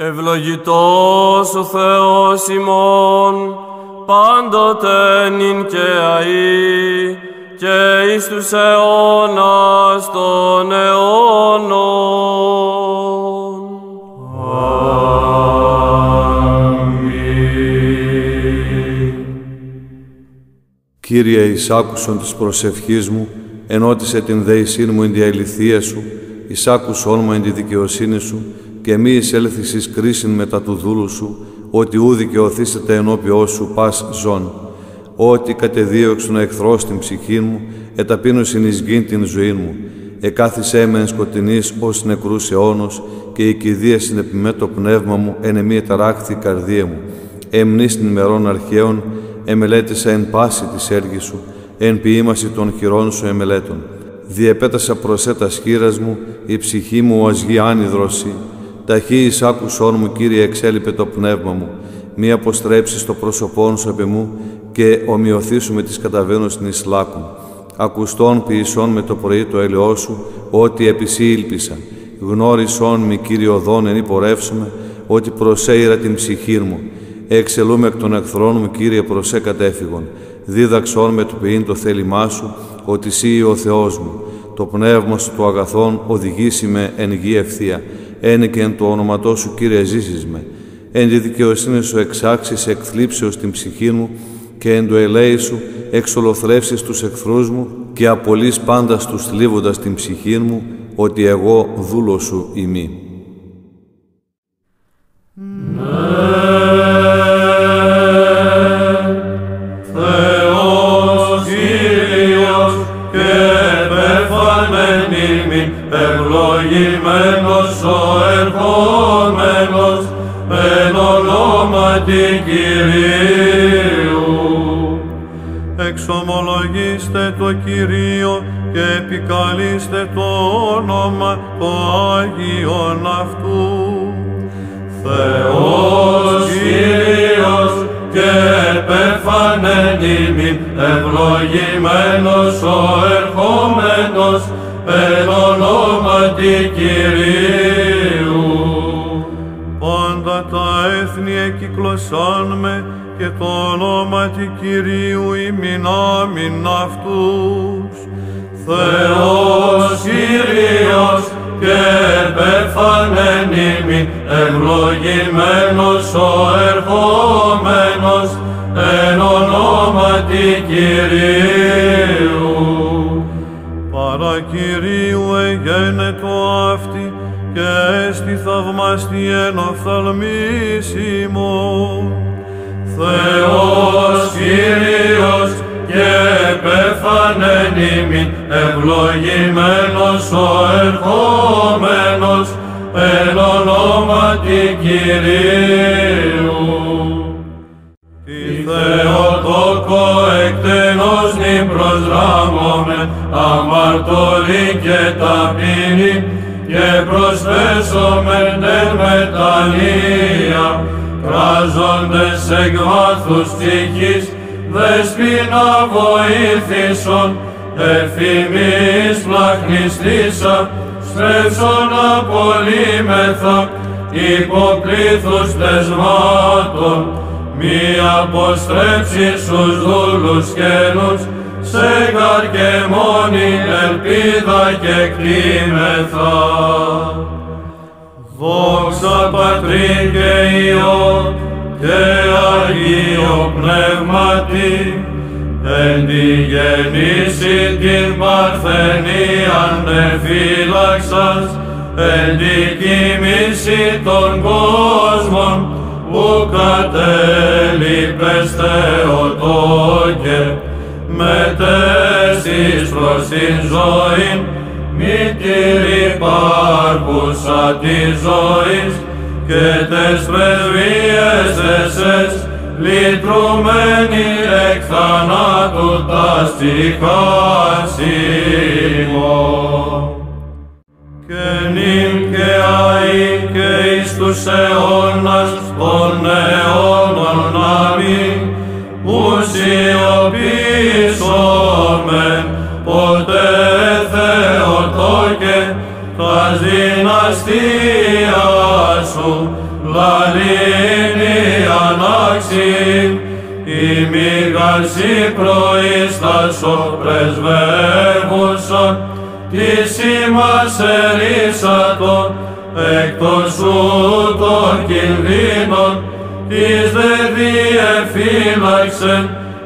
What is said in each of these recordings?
Ευλογητός ο Θεός ημών, πάντοτε νυν και αεί, και εις τους αιώνας των αιώνων. Αμήν. Κύριε, εις άκουσον της προσευχής μου, ενώτισε την δέησήν μου εν τη αληθεία σου, εις άκουσον μου εν τη δικαιοσύνη σου, και μη εισέλθεις εις κρίσιν μετά του δούλου σου, ότι ου δικαιωθήσετε ενώπιό σου πας ζών. Ότι κατεδίωξον ο εχθρός την ψυχή μου, εταπείνωσιν εις γην την ζωή μου. Εκάθισέ με εν σκοτεινής ως νεκρούς αιώνος, και η κηδίασιν επιμέ το πνεύμα μου, εν εμή εταράχθη η καρδία μου. Εμνείς την ημερών αρχαίων, εμελέτησα εν πάση της έργης σου, εν ποιήμαση των χειρών σου εμελέτων. Διεπέτασα προσέ τας χείρας μου, η ψυχή μου ως γη άνυδρωση. Ταχύ εις άκουσόν μου, Κύριε, εξέλιπε το πνεύμα μου. Μη αποστρέψεις το πρόσωπόν σου επ' εμού, και ομοιωθήσου με τις καταβαίνω στην Ισλάκου. Ακουστών ποιησών με το πρωί το έλεό σου, ότι επί σύ ήλπισα. Γνώρισόν μη, Κύριε, οδόν εν υπορεύσουμε, ότι προσέειρα την ψυχή μου. Εξελούμε εκ των εχθρών μου, Κύριε, προσέ κατέφυγον. Δίδαξόν με το ποιήν το θέλημά σου, ότι σύ ο Θεός μου. Το πνεύμα σου το αγαθόν οδηγήσει με εν γη ευθεία. Ένε και εν το όνοματό σου, Κύριε, ζήσεις με. Εν τη δικαιοσύνη σου εξάξεις εκθλίψεως την ψυχή μου, και εν το ελέη σου εξολοθρεύσεις τους εχθρούς μου, και απολύς πάντα στους θλίβοντας την ψυχή μου, ότι εγώ δούλος σου ημί. Ευλογημένος ο ερχόμενος, εν ονόματι Κυρίου. Εξομολογήστε το Κυρίο και επικαλείστε το όνομα το Άγιον αυτού. Θεός Κύριος και επέφανεν ημίν, ευλογημένος ο ερχόμενος, εν ονόματι Κυρίου. Πάντα τα έθνη εκυκλωσάν με, και το ονόματι Κυρίου ημινάμιν αυτούς. Θεός Κύριος και επέφανεν ημίν, ευλογημένος ο ερχόμενος, εν ονόματι Κυρίου. Παρά Κυρίου εγένετο αυτή, και έστι θαυμαστή εν οφθαλμίσιμον. Θεός Κύριος και επέφανεν ημίν, ευλογημένος ο ερχόμενος, εν ονόματι Κυρίου. Τη Θεοτόκο εκτενώς νυν προσδράμωμεν, αμαρτωλή και ταπεινή, και προσφέσομεν εν μετανία, κράζοντες εκ βάθους ψυχής, δεσποινα βοήθησον, εφημείς πλαχνιστήσα, στρέψον απολύμεθα, υποπλήθους δεσμάτων, μη αποστρέψεις τους δούλους καινούς, σε καρκεμόνη ελπίδα και κτήμεθα. Δόξα Πατρί και Υιό και Αγίο Πνεύματι, εν τη γεννήση την παρθενίαν εφύλαξας, εν τη κοίμηση των κόσμων, που κατέλειπες Θεοτόκε, μετέσεις προς την ζωήν, μητήρη πάρπουσα της ζωής, και τες πρεσβείες εσές, λυτρωμένοι εκ θανάτου τας τυχάς ημών. Και νυν και αεί και εις τους αιώνας των αιώνων αμήν, ουσιοποιήσομεν ποτέ Θεοτόκε, τας δυναστείας σου λαλήνη ανάξιν, ημίγαρση προείστασο πρεσβεύουσον, της ημάς ερίσατον, εκτός σου των κινδύνων, της δε διεφύλαξεν,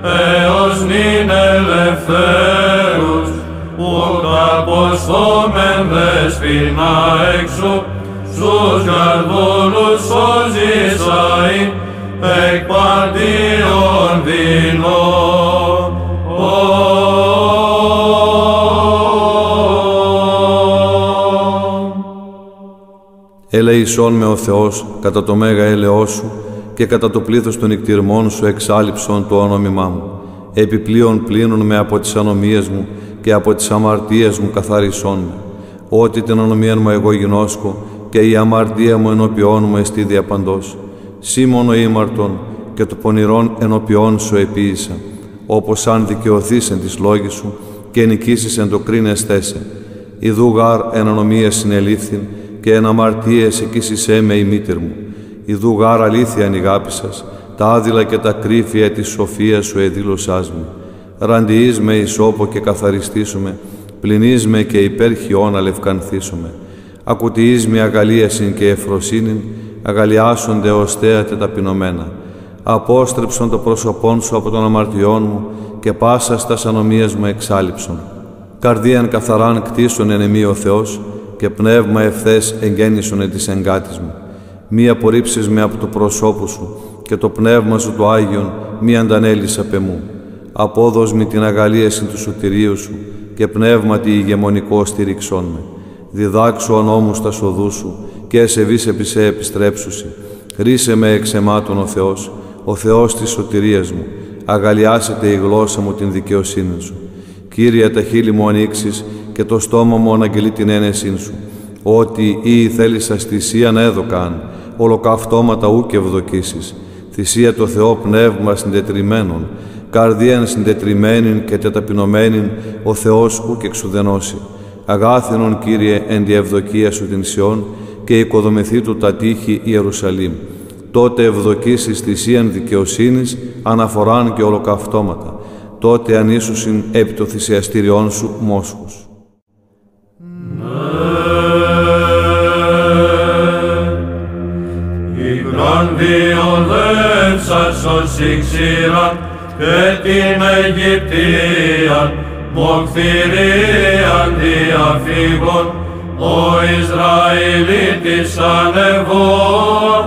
έως νυν ελευθέρους, ουκ αποστόμεν δεσποινα έξω, στους καρδούλους σώζησαι, εκ παντίων δεινών. Ελεησόν με ο Θεός κατά το μέγα έλεος σου και κατά το πλήθος των νικτυρμών σου εξάλειψον το όνομά μου. Επιπλέον πλύνουν με από τις ανομίες μου και από τις αμαρτίες μου καθαρίσον με. Ότι την ανομία μου εγώ γινώσκω και η αμαρτία μου ενώπιόν μου εστί διαπαντός. Σήμωνο ήμαρτον και το πονηρόν ενώπιόν σου επίησα. Όπως αν δικαιωθείς εν της λόγης σου και νικήσεις εν το κρίνεστέσαι. Ιδού γάρ εν ανομία συνελήφθην και εν αμαρτίες εκείσισέ με η μήτηρ μου. Ιδού γάρ αλήθεια αγάπησας, τα άδειλα και τα κρύφια της σοφίας σου εδήλωσάς με. Ραντιείς με ισόπο και καθαριστήσουμε, πλυνείς με και υπέρ χιώνα λευκανθήσουμε. Ακουτιείς με αγαλίασιν και ευφροσύνην, αγαλιάσονται οστέατε ταπεινωμένα. Απόστρεψον το πρόσωπόν σου από των αμαρτιών μου και πάσα στας ανομίας μου εξάλειψον. Καρδίαν καθαράν κτίσον εν εμή ο Θεός και πνεύμα ευθές εγγέννησον εν της εγκάτης μου. Μη απορρίψεις με από το προσώπου σου και το πνεύμα σου το Άγιον μη αντανέλεις απ' εμού. Απόδος μη την αγαλίαση του σωτηρίου σου και πνεύματι ηγεμονικό στήριξόν με. Διδάξου ο νόμους τα σοδού σου και εσεβείς επί σε επιστρέψουσι. Ρίσε με εξ εμάτων ο Θεός της σωτηρίας μου. Αγαλιάσετε η γλώσσα μου την δικαιοσύνη σου. Κύριε, τα χείλη μου ανοίξεις και το στόμα μου αναγγελεί την ένεσήν σου. Ότι ή θέλησας θυσίαν έδωκαν, ολοκαυτώματα ούκ ευδοκίσεις. Θυσία το Θεό πνεύμα συντετριμένων, καρδίαν συντετριμένην και τεταπεινωμένην ο Θεός ούκ εξουδενώσει. Αγάθινον, Κύριε, εν τη ευδοκία σου την Σιών και οικοδομηθεί του τα τείχη Ιερουσαλήμ. Τότε ευδοκίσεις θυσίαν δικαιοσύνης, αναφοράν και ολοκαυτώματα. Τότε ανήσουσιν επί το θυσιαστήριόν σου μόσχους. Η γρανδιοδεύσας ως η ξηρά και την Αιγυπτίαν, μοχθηρίαν διαφύγων, ο Ισραηλίτης ανεβών,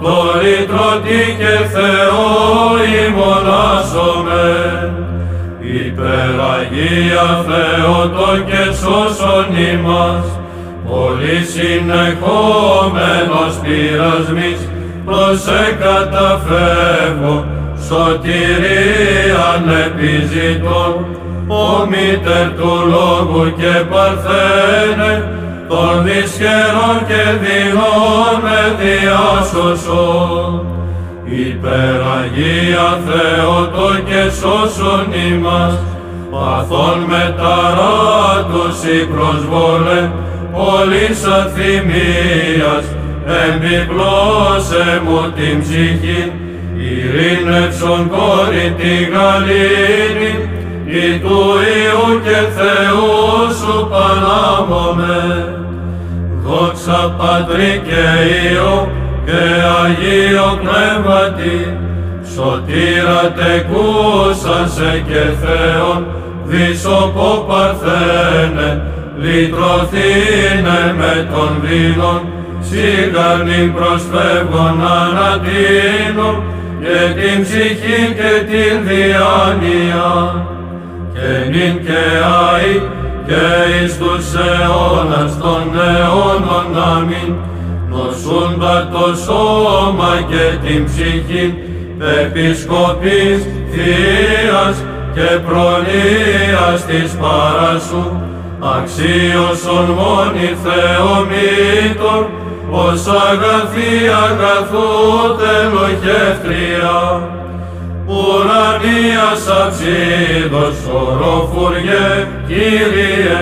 το λυτρωτή και Θεό ημωνάζομεν. Υπεραγία Θεότο και σώσον ημάς, πολύ συνεχόμενος πειρασμής, προς εκαταφεύγω, σωτηρίαν επιζητών, ο μήτερ του λόγου και παρθένε, των δυσχερών και δεινών με διάσωσον. Υπεραγία Θεότο και σώσον ημάς, παθών μεταράτους η προσβόλε, πολλής αθυμίας, εμπιπλώσε μου την ψυχήν, ειρήνευσον κόρη τη γαλήνη, η του Υιού και Θεού σου πανάμωμε. Δόξα Πατρί και Υιό και Αγίο Πνεύματι, σωτήρα τεκούσασε και Θεόν, δισοπό παρθένε, λυτρωθήνε με των δεινών, σίγαρνην προσφεύγων ανατείνων, και την ψυχή και την διάνοια, και νυν και αεί, και εις τους αιώνας των αιώνων αμήν, νοσούντα το σώμα και την ψυχή, επισκοπής θείας και προνοίας της παράσου, αξίωσον μόνοι Θεομήτων, ως αγαθή αγαθού τελοχεύτρια. Ουρανίας αψίδος οροφουριέ, Κύριε,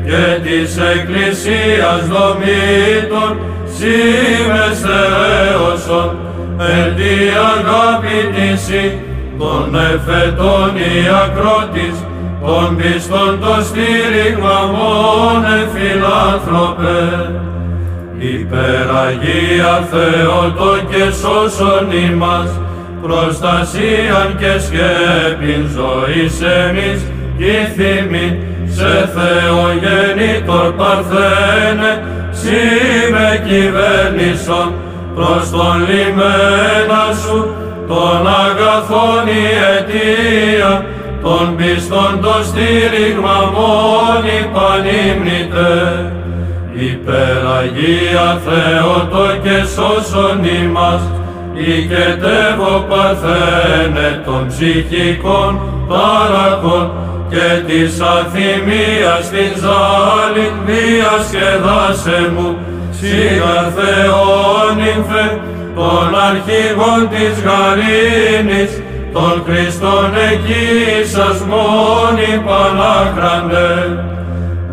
και της Εκκλησίας δομήτων, σήμες Θεό έσον, εν τη αγάπη τύση, των εφετών η ακρότης, των πιστών το στήριγμα μόνε φιλάνθρωπε. Υπεραγία Θεότο και σώσον ημάς, προστασίαν και σκέπην ζωής εμείς, κι θυμήν σε Θεογεννήτωρ Παρθένε, σύ με κυβέρνησον προς τον λιμένα σου, των αγαθών η αιτία, των πιστών το στήριγμα μόνοι πανύμνητε. Υπεραγία Θεότο και σώσον ημάς, οικετεύω Παρθένε των ψυχικών ταρακών, και της αθυμίας την ζάλιν διασκεδάσε μου, σιγά Θεόν νυμφε, των αρχηγών της γαρίνης, των Χριστών εκείσας μόνοι πανάκραντε.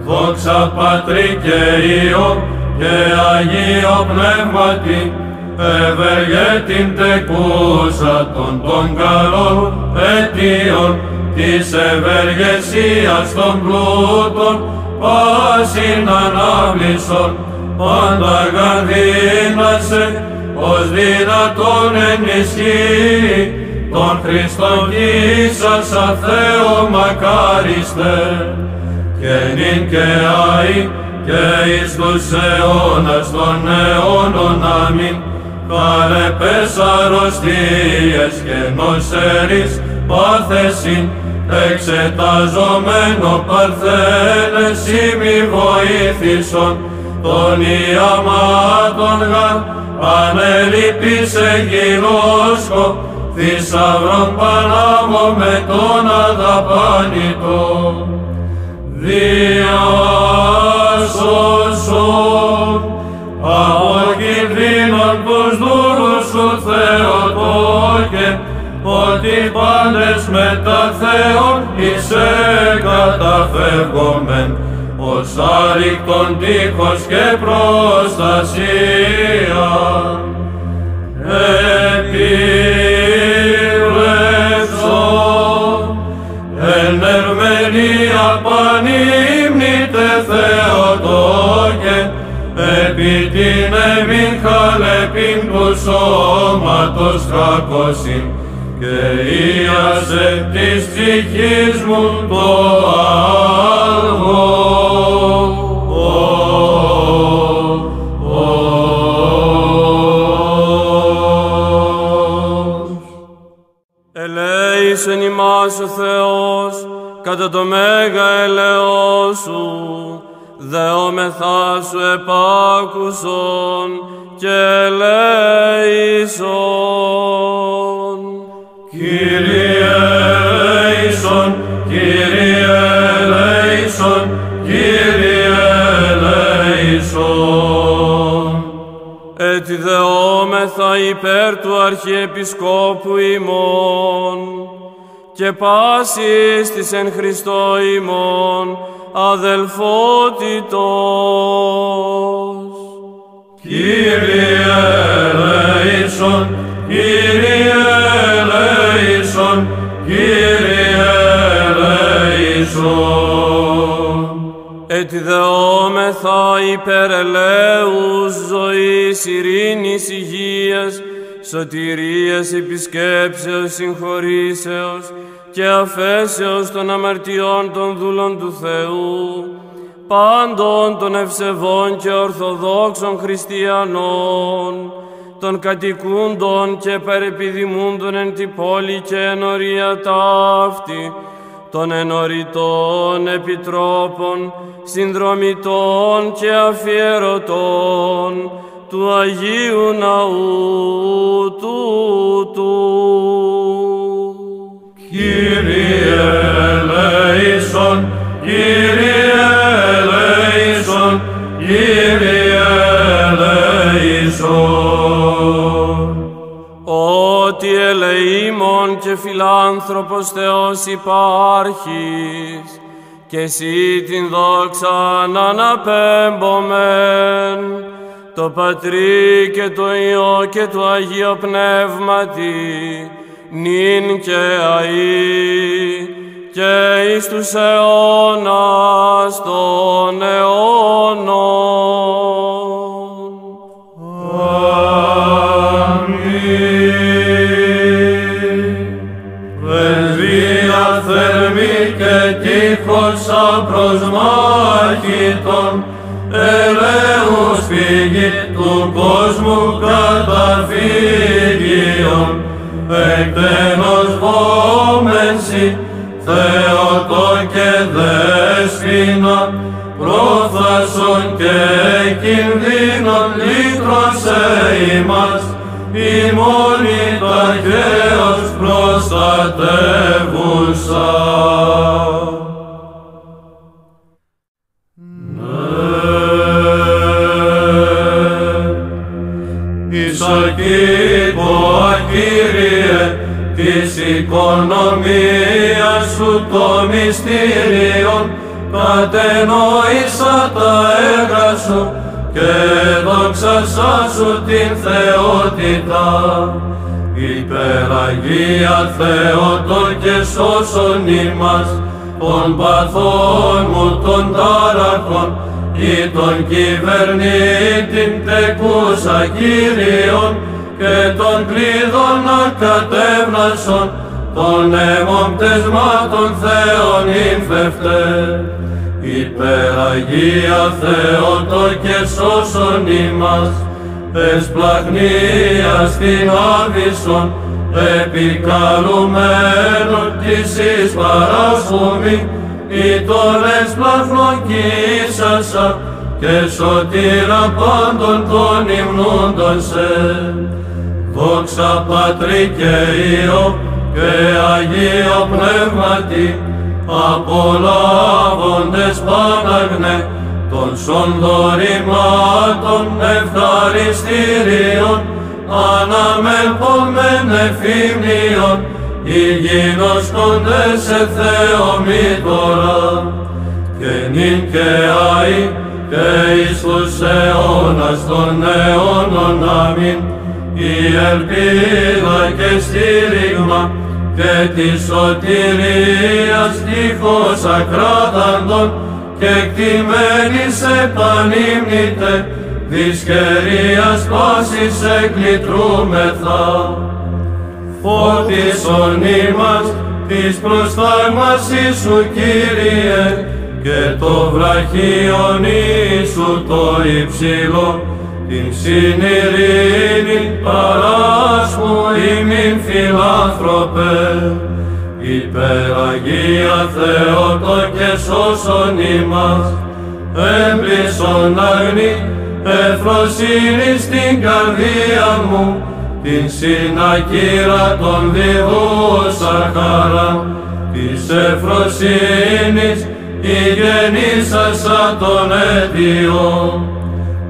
Δόξα Πατρί και Υιό και Αγίο Πνεύματι, ευεργέτην τεκούσα των καλών αιτίων, της ευεργεσίας των πλούτων, πάσιν ανάβλησον, πάντα γαδίνασε, ως δυνατόν ενισχύει, των Χριστών κοίσας αθέω μακάριστε, και νυν και αεί, και εις τους αιώνας των αιώνων αμήν, χαρεπές αρρωστίες και νοσέρης πάθεσιν, εξεταζομένο Παρθένε σήμη βοήθησον, των ιαμάτων γαρ ανελειπής εγγυλόσκο, θησαυρών Πανάμω με τον αδαπάνητο. Διάσωσον από κινδύνων τους δούλους σου Θεοτόκε, ότι πάντες μετά Θεόν είσαι καταφεύγομεν, ως άρρηκτον τείχος και προστασία. Επίβλεψον εν ερμηνεία πανύμνητε Θεοτόκε, επί την εμήν χαλεπήν του σώματος κακοσύν, και ίασε της ψυχής μου το άλγο. Ελέησεν ημάς ο Θεός, κατά το μέγα ελεός σου, δεόμεθά σου επάκουσον και ελέησον. Κύριε ελέησον, Κύριε ελέησον, Κύριε ελέησον. Έτσι δεόμεθα υπέρ του Αρχιεπισκόπου ημών και πάσης της εν Χριστώ ημών αδελφότητος. Κύριε ελέησον, Κύριε ελέησον, Κύριε ελέησον. Έτσι δεόμεθα υπέρ ελέους, ζωής, ειρήνης, υγείας, σωτηρίας, επισκέψεως, συγχωρήσεως και αφέσεως των αμαρτιών των δούλων του Θεού, πάντων των ευσεβών και ορθοδόξων χριστιανών, των κατοικούντων και παρεπιδημούντων εν τη πόλη και εν ορία ταύτη, των ενωρητών επιτρόπων, συνδρομητών και αφιερωτών του Αγίου Ναού τούτου. Κύριε ελέησον, Κύριε ελέησον, Κύριε ελέησον. Ότι ελεήμων και φιλάνθρωπος Θεός υπάρχεις, και εσύ την δόξα να αναπέμπομεν, το Πατρί και το Υιό και το Αγίο Πνεύματι, νυν και αεί, και εις τους αιώνας των αιώνων. Πρεσβεία θερμή και τείχος απροσμάχητον, ελέους φύγη του κόσμου καταφύγιον, εκτενώς βόμενσι, Θεοτό και Δέσποινα, πρόθασον και κινδύνων λύτρωσε ημάς, ημώνη ταχαίως προστατεύουσα. Εισακήποα, Κύριε, της οικονομίας σου το μυστήριον, κατενόησα τα έργα σου και δόξασά σου την θεότητα. Υπεραγία Θεότο και σώσον ημάς, των παθών μου των τάραχων, ή τον κυβερνήτην τεκούσα Κύριον, και των κλείδων ακατέβνασον, των αίμων πτεσμάτων Θεών ύμφευτε. Υπεραγία Θεότο και σώσον ημάς, εσπλαχνίας την άβυσσον, επικαλουμένων της εις παράσχομη, ή τον εσπλαχνών κοίσασα, και σωτήρα πάντων των υμνούντων σε. Δόξα Πατρί και Υιό και Αγίο Πνεύματι, απολάβοντες Παναγνέ, των σων δωρημάτων ευχαριστήριων, αναμέλπομεν εφήμνιον, υγιεινόσκοντες σε Θεό μήτωρα, και νυν και αεί, και εις τους αιώνας των αιώνων. Αμήν. Η ελπίδα και στήριγμα και της σωτηρίας τείχος ακράταντον, και κτημένης επανύμνητε, δυσκερίας πάσης εκλητρούμεθα. Φώτισον ημάς της προστάγμασης σου, Κύριε, και το βραχίον σου το υψηλό, την συνειρήνη παράσχου ημίν φιλάνθρωπε. Υπεραγία Θεότο και σώσον ημάς, έμπλησον αγνή εφροσύνη στην καρδία μου, την συνακύρα των διδούσα χαρά, της εφροσύνης η γεννήσασα των αιτιών.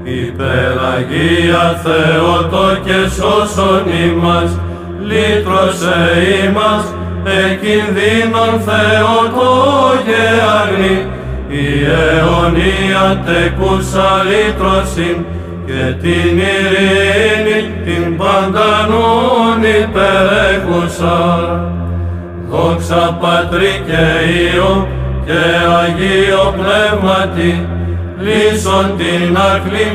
Υπεραγία Θεότο και σώσον ημάς, λύτρωσε ημάς, εκινδύνων Θεότο και αγνή, η αιωνία τεκούσα λύτρωσιν, και την ειρήνη την παντανούν υπερέχουσα. Δόξα Πατρί και Υιό και Αγίο Πνεύματι, λύσον την άχλη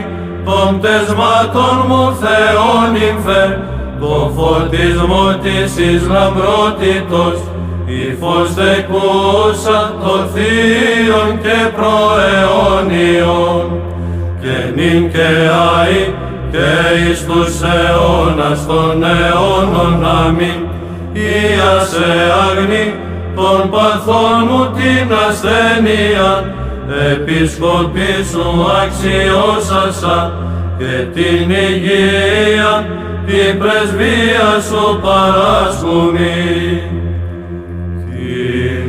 των πτεσμάτων μου Θεόν ύμφε, το φωτισμό της εις λαμπρότητος, η φως δεκούσα το θείον και προαιώνιον, και νυν και αεί, και εις τους αιώνας των αιώνων. Αμήν. Ήασε αγνή των παθών μου την ασθένεια, επισκοπή σου αξιώσασα, και την υγεία την πρεσβεία σου παράσχουμη. Την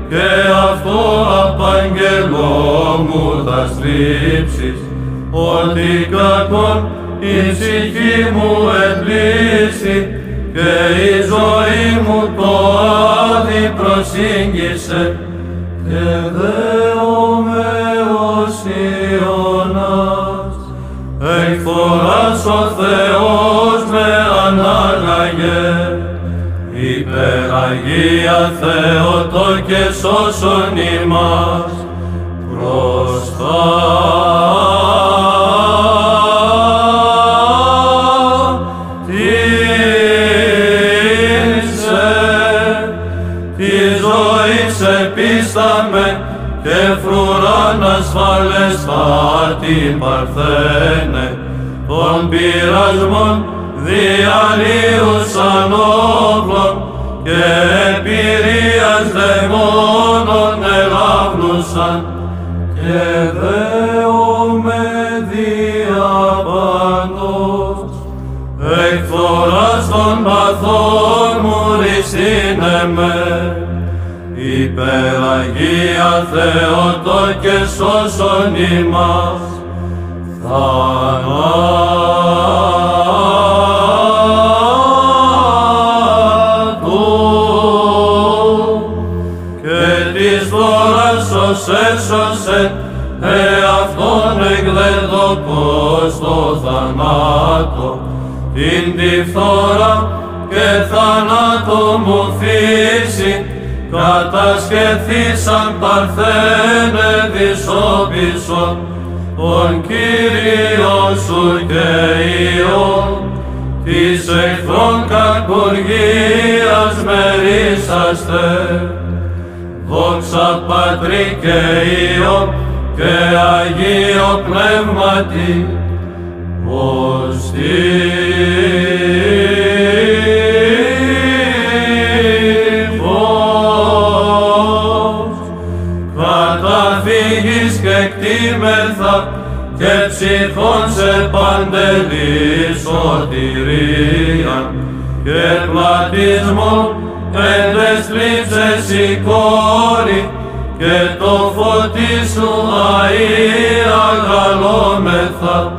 και αυτό απαγγελώ μου θα στρίψεις, ότι κακόν εις η ψυχή μου επλήστη και η ζωή μου το άδει προσήγγισε και δέομαι ως Ιωνάς. Εκφοράς ο Θεός με ανάγαγε, υπεραγία Θεότο και σώσον ημάς μπροστά. Επίσταμε και φρουράν ασφαλέστα την παρθένε των πειρασμών διαλύουσαν όπλων και εμπειρίας δαιμόνων ελάβνουσαν και δέομαι διαπαντός. Εκφοράς των παθών μου ριστήνε με, υπεραγία Θεότο και σώσον ημάς θανάτου. Και της δώρας ως έσωσε εαυτόν εκδεδοκός στο θανάτο, την τη φθορά και θανάτου μου φύση, κατασκευθήσαν παρθένε δυσόπισον, τον Κύριον σου και Υιόν, της εχθρών κακουργίας μερίσαστε. Δόξα Πατρί και Υιό και Αγίο Πνεύματι, ως εκτίμεθα και ψυχών σε παντελή σωτηρία και πλατισμό πέντες λήψες η κόρη και το φωτί σου αΐ αγαλόμεθα